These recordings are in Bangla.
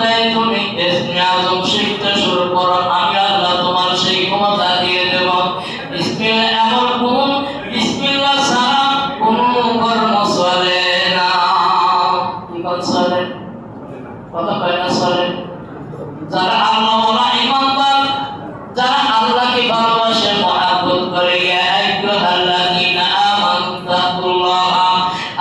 দেয় তুমি ইসমে আজম শিখতে শুরু করো, আমি আল্লাহ তোমার সেই ক্ষমতা দিয়ে দেব। বিসমিল্লাহ এমন কোন বিসমিল্লাহ ছাড়া কোনো কর্ম চলে না। কি কর্ম চলে? কথা কয় না চলে? যারা আল্লাহওয়ালা ঈমানদার, যারা আল্লাহকে ভালোবাসে, মহব্বত করে, ইয়া আইয়ুহাল্লাযীনা আমানু তাকুল্লাহ,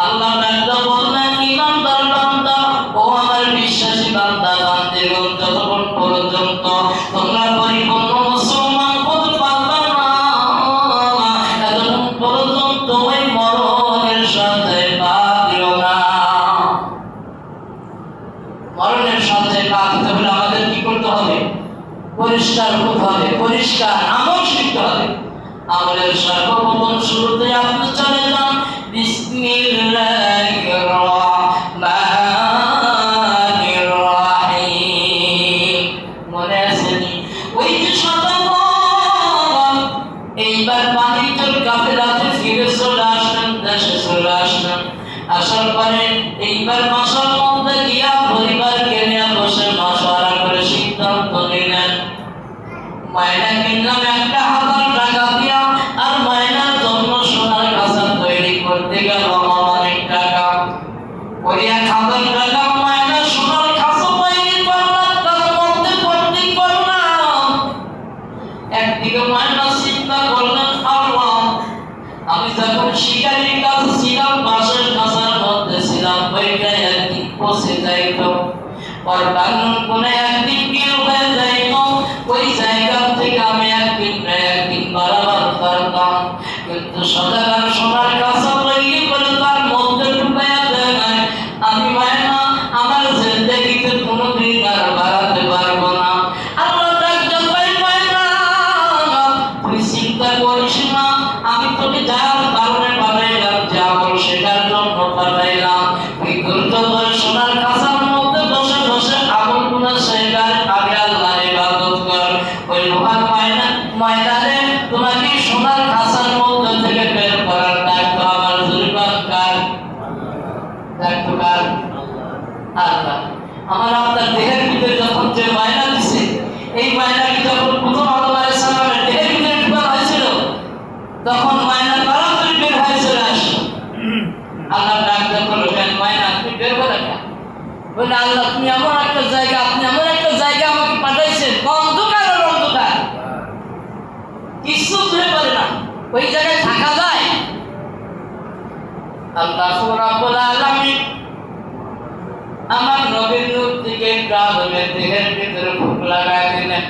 আল্লাহ তাআলা বলেন ঈমানদার বান্দা ও আমার বিশ্বাসী বান্দা বান্দীগণ, যতক্ষণ পর্যন্ত তোমরা পরিপূর্ণ মুসলমান হতে পারবে না, ততক্ষণ পর্যন্ত ওই মরণের সাথে বাদ দিও না। মরণের সাথে বাদ দিতে হলে আমাদের কি করতে হবে? পরিষ্কার হতে হবে, পরিষ্কার আমল শিখতে হবে। আমলের সর্বপ্রথম শুরুতে আপনি চলে যান বিসমিল্লাহির রহমানির রহিম। মনে আছে নি? ওই যে সদাগর এইবার বাণিজ্যের কাফেলাতে ফিরে চলে আসলেন, দেশে চলে আসলেন। আসার পরে এইবার বাসার মধ্যে গিয়া পরিবারকে নিয়ে বসে মশওয়ারা করে সিদ্ধান্ত নিলেন, মায়না কিনলাম 1000 টাকা দিয়া, আর মায়নার জন্য সোনার কাঁচা তৈরি করতে গেল অনেক টাকা। ওই 1000 টাকা মায়না সোনার কাঁচা তৈরি করলাম, তার মধ্যে ভর্তি করলাম। একদিকে মায়না চিন্তা করলেন, আল্লাহ আমি যখন শিকারির কাছে ছিলাম, বাঁশের কাঁচার মধ্যে ছিলাম, ওইটা একদিন পচে যাইত, আর কারণ কোনে একদিন কেউ হয়ে যাইত, ওই জায়গা থেকে আমি একদিন বারবার পারতাম। কিন্তু সদাগর সোনার কাঁচা তৈরি করে তার মধ্যে ঢুকাইয়া দেয় নাই। আমি মায়না আমার জিন্দেগিতে কোনোদিন আর বাড়াতে পারবো না। আল্লাহ ডাকতে পাই, মায়না তুই চিন্তা করিস না, আমি তোকে যার কারণে পাঠাইলাম, যে আমল শেখার জন্য পাঠাইলাম, তুই গুরুত্ব করে সোনার কাঁচার মধ্যে বসে বসে আমল গুলো শেখার আগে আল্লাহর ইবাদত কর। ওই লোহার ময়দানে তোমাকে সোনার কাঁচার মধ্যে থেকে বের করার দায়িত্ব আমার জরিমার কার? দায়িত্ব কার? আল্লাহ। আমার আপনার দেহের ভিতরে যখন যে ময়না দিছে, এই ময়নাকে যখন প্রথম আদম আলাইহিস সালামের দেহের ভিতরে ঢুকানো হয়েছিল, তখন ময়না তাড়াতাড়ি বের হয়ে চলে আসলো। আল্লাহ ডাক যখন বললেন, ময়না তুমি বের করে না। বলে, আল্লাহ তুমি এমন একটা জায়গা, আপনি এমন একটা জায়গা আমাকে পাঠাইছেন, অন্ধকার আর অন্ধকার, কিছু ধরে পারে না, ওই জায়গায় থাকা যায়? আল্লাহ রাব্বুল আলামিন আমার নবীর নূর থেকে আদমের দেহের ভিতরে ফুঁক লাগায় দিলেন।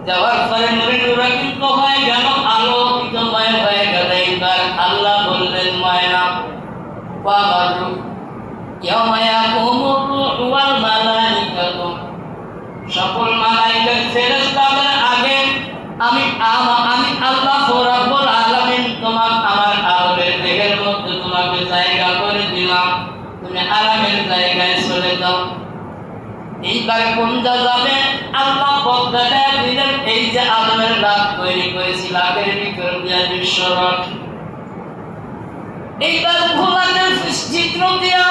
যাওয়ার পরে নবীর নূর কিন্তু হয়ে গেল আলোকিতময় হয়ে গেল। এইবার আল্লাহ বললেন, ময়না ওয়াবারু ইয়াওমা ইয়াকুমুর রূহু ওয়াল মালাইকাতু, সকল মালাইকা ফেরেশতাদের আগে আমি আল্লাহ রাব্বুল আলামিন তোমাকে আমার আদমের দেহের মধ্যে তোমাকে জায়গা করে দিলাম, তুমি আরামের জায়গায় চলে যাও। এইবার কোন যাবে? আল্লাহ পথ দেখায় দিলেন, এই যে আদমের লাশ তৈরি করেছি, লাশের ভিতর দিয়া বিশ্বরথ। এইবার ভোলাকে চিত্র দিয়া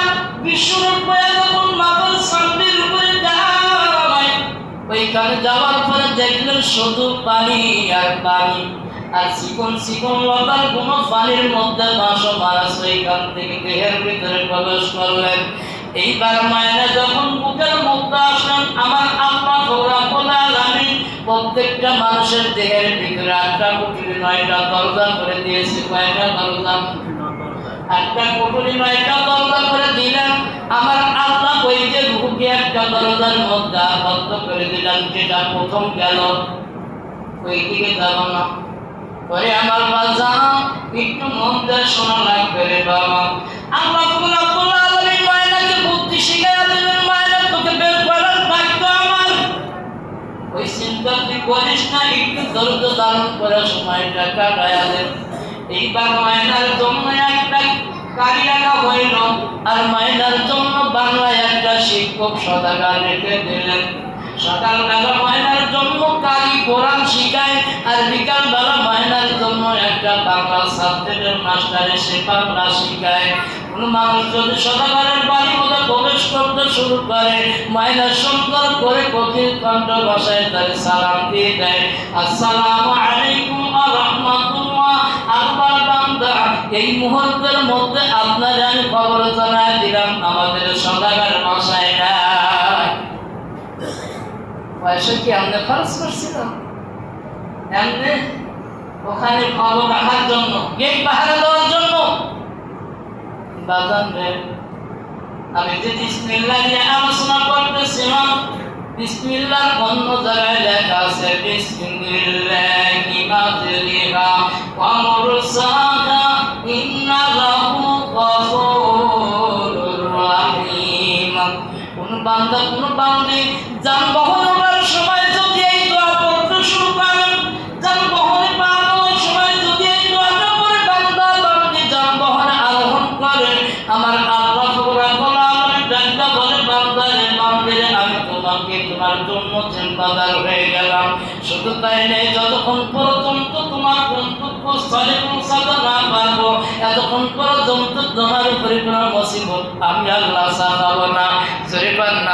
বিশ্বরথ বয়া যখন মাথার সামনের উপরে যায়, ওইখানে যাওয়ার পরে দেখলেন শুধু পানি আর পানি, আর চিকন চিকন লতার কোনো পানির মধ্যে বাসা মারাস। ওইখান থেকে দেহের ভিতরে প্রবেশ করলেন। এইবার মায়না যখন বুকের মধ্যে আসলেন, আমার আল্লাহ রাব্বুল আলামিন প্রত্যেকটা মানুষের দেহের ভিতরে 8টা কুঠুরি 9টা দরজা করে দিয়েছে। কয়টা দরজা? 8টা কুঠুরি 9টা দরজা করে দিলেন। আমার আল্লাহ ওই যে রূহকে একটা দরজার মধ্যে আবদ্ধ করে দিলেন, যেটা প্রথম গেল ওই দিকে যাব না। পরে আমার বাজা একটু মন দিয়ে শোনা লাগবে রে বাবা। আল্লাহ রাব্বুল আলামিন মায়নাকে বুদ্ধি শিখাইয়া দিলেন, মায়না তোকে বের করার দায়িত্ব আমার। ওই চিন্তা তুই করিস না, একটু ধৈর্য ধারণ করে সময়টা কাটাইয়া দেন। এইবার মায়নার জন্য একটা কারি রাখা হইল, আর মায়নার জন্য বাংলায় একটা শিক্ষক সদাগর রেখে দিলেন। সকালবেলা মায়নার জন্য কারি কোরআন শিখায়, আর বিকালবেলা মায়নার জন্য একটা বাংলা সাবজেক্টের মাস্টার এসে বাংলা শিখায়। কোন মানুষ যদি সদাগরের বাড়ির মধ্যে প্রবেশ করতে শুরু করে, মায়েরা সুন্দর করে কঠিন কণ্ঠ ভাষায় তার সালাম দিয়ে দেয়, আসসালামু আলাইকুম ওয়া রাহমাতুল্লাহ। আল্লাহর বান্দা, এই মুহূর্তের মধ্যে আপনাদের আমি খবর জানাই দিলাম, আমাদের সদাগর ভাষায় না পয়সা কি আমরা খরচ করছিলাম এমনি ওখানে খবর রাখার জন্য, গেট পাহারা দেওয়ার জন্য? বাজান রে, আমি যে বিসমিল্লাহ নিয়ে আলোচনা করতেছিলাম, বিসমিল্লাহ অন্য জায়গায় লেখা আছে বিসমিল্লাহি মাজরিহা ওয়া মুরসাহা ইন্নাল্লাহু গফুরুর রাহিম। কোন বান্দা কোন বান্দি যানবাহন ওঠার সময় যদি এই দোয়া পড়তে শুরু করেন, যানবাহনে পা দেওয়ার সময় যদি এই দোয়াটা পড়ে বান্দা বান্দি যানবাহনে আরোহণ করে, আমার আল্লাহ রাব্বুল আলামিন ডাকটা বলে, বান্দা রে বান্দি রে, আমি তোমাকে তোমার জন্য জিম্মাদার হয়ে গেলাম। শুধু তাই নেই, যতক্ষণ পর্যন্ত তোমার গন্তব্যস্থলে পৌঁছাতে না পারবো, এতক্ষণ পর্যন্ত তোমার উপরে কোনো মুসিবত আমি আল্লাহ চাপাবো না। জোরে পান না।